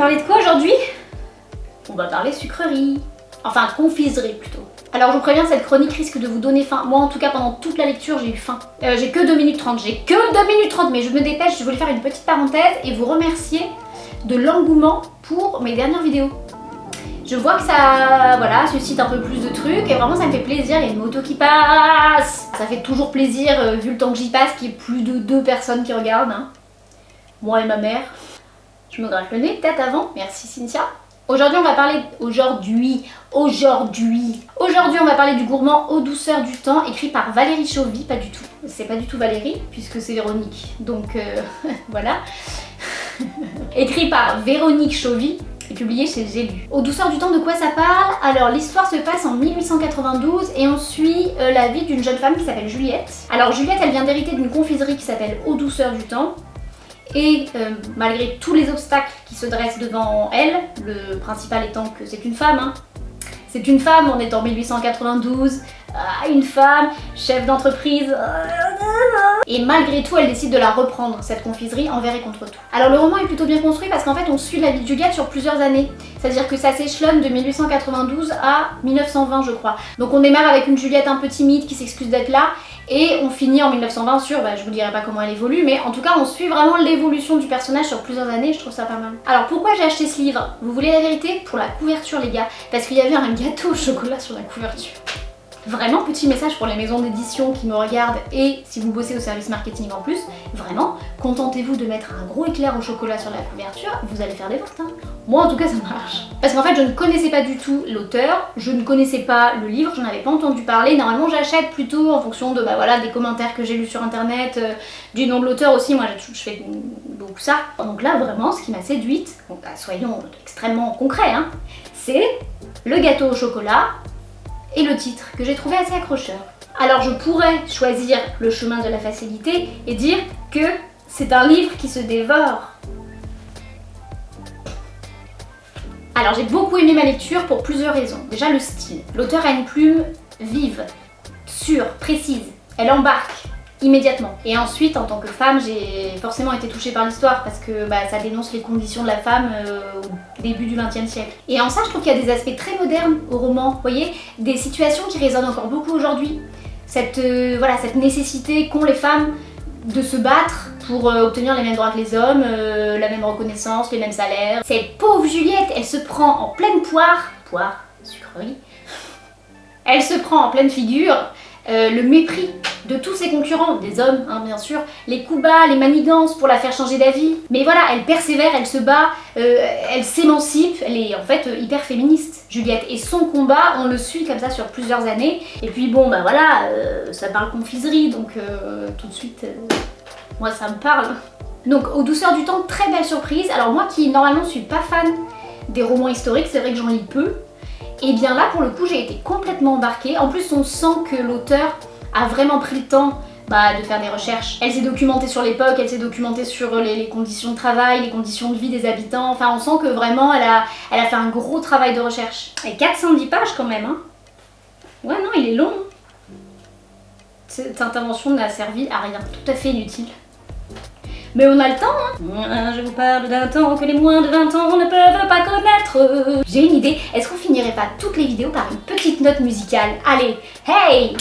parler de quoi aujourd'hui? On va parler sucrerie. Enfin, confiserie plutôt. Alors je vous préviens, cette chronique risque de vous donner faim. Moi en tout cas pendant toute la lecture j'ai eu faim. J'ai que 2 minutes 30, mais je me dépêche, je voulais faire une petite parenthèse et vous remercier de l'engouement pour mes dernières vidéos. Je vois que ça, voilà, suscite un peu plus de trucs et vraiment ça me fait plaisir, il y a une moto qui passe. Ça fait toujours plaisir vu le temps que j'y passe qu'il y ait plus de 2 personnes qui regardent. Hein. Moi et ma mère. Je me gratte le nez peut-être avant, merci Cynthia. Aujourd'hui on va parler, aujourd'hui on va parler du gourmand Aux douceurs du temps, écrit par Valérie Chauvy, pas du tout. C'est pas du tout Valérie, puisque c'est Véronique, donc voilà. Écrit par Véronique Chauvy et publié chez J'ai lu. Aux douceurs du temps, de quoi ça parle? Alors l'histoire se passe en 1892 et on suit la vie d'une jeune femme qui s'appelle Juliette. Alors Juliette, elle vient d'hériter d'une confiserie qui s'appelle Aux douceurs du temps. Et malgré tous les obstacles qui se dressent devant elle, le principal étant que c'est une femme, hein. C'est une femme, on est en 1892, une femme, chef d'entreprise, et malgré tout elle décide de la reprendre, cette confiserie, envers et contre tout. Alors le roman est plutôt bien construit parce qu'en fait on suit la vie de Juliette sur plusieurs années, c'est-à-dire que ça s'échelonne de 1892 à 1920 je crois. Donc on démarre avec une Juliette un peu timide qui s'excuse d'être là, et on finit en 1920 sur, je vous dirai pas comment elle évolue, mais en tout cas on suit vraiment l'évolution du personnage sur plusieurs années, je trouve ça pas mal. Alors pourquoi j'ai acheté ce livre? Vous voulez la vérité? Pour la couverture les gars, parce qu'il y avait un gâteau au chocolat sur la couverture. Vraiment petit message pour les maisons d'édition qui me regardent et si vous bossez au service marketing en plus, vraiment, contentez-vous de mettre un gros éclair au chocolat sur la couverture, vous allez faire des ventes. Hein. Moi en tout cas ça marche. Parce qu'en fait je ne connaissais pas du tout l'auteur, je ne connaissais pas le livre, j'en avais pas entendu parler. Normalement j'achète plutôt en fonction de voilà, des commentaires que j'ai lus sur internet, du nom de l'auteur aussi, moi je fais beaucoup ça. Donc là vraiment ce qui m'a séduite, soyons extrêmement concrets, hein, c'est le gâteau au chocolat et le titre que j'ai trouvé assez accrocheur. Alors je pourrais choisir le chemin de la facilité et dire que c'est un livre qui se dévore. Alors j'ai beaucoup aimé ma lecture pour plusieurs raisons. Déjà le style. L'auteur a une plume vive, sûre, précise. Elle embarque immédiatement. Et ensuite, en tant que femme, j'ai forcément été touchée par l'histoire parce que ça dénonce les conditions de la femme au début du XXe siècle. Et en ça, je trouve qu'il y a des aspects très modernes au roman, vous voyez, des situations qui résonnent encore beaucoup aujourd'hui. Cette nécessité qu'ont les femmes de se battre pour obtenir les mêmes droits que les hommes, la même reconnaissance, les mêmes salaires. Cette pauvre Juliette, elle se prend en pleine poire, sucrerie, elle se prend en pleine figure le mépris de tous ses concurrents, des hommes hein, bien sûr, les coups bas, les manigances pour la faire changer d'avis. Mais voilà, elle persévère, elle se bat, elle s'émancipe, elle est en fait hyper féministe, Juliette. Et son combat, on le suit comme ça sur plusieurs années. Et puis bon, voilà, ça parle confiserie, donc tout de suite, moi ça me parle. Donc Aux douceurs du temps, très belle surprise. Alors moi qui normalement suis pas fan des romans historiques, c'est vrai que j'en lis peu. Et bien là pour le coup j'ai été complètement embarquée. En plus on sent que l'auteur a vraiment pris le temps de faire des recherches. Elle s'est documentée sur l'époque, elle s'est documentée sur les conditions de travail, les conditions de vie des habitants. Enfin on sent que vraiment elle a fait un gros travail de recherche. Et 410 pages quand même hein. Ouais non il est long. Cette intervention n'a servi à rien, tout à fait inutile. Mais on a le temps, hein. Je vous parle d'un temps que les moins de 20 ans ne peuvent pas connaître. J'ai une idée, est-ce qu'on finirait pas toutes les vidéos par une petite note musicale? Allez, hey!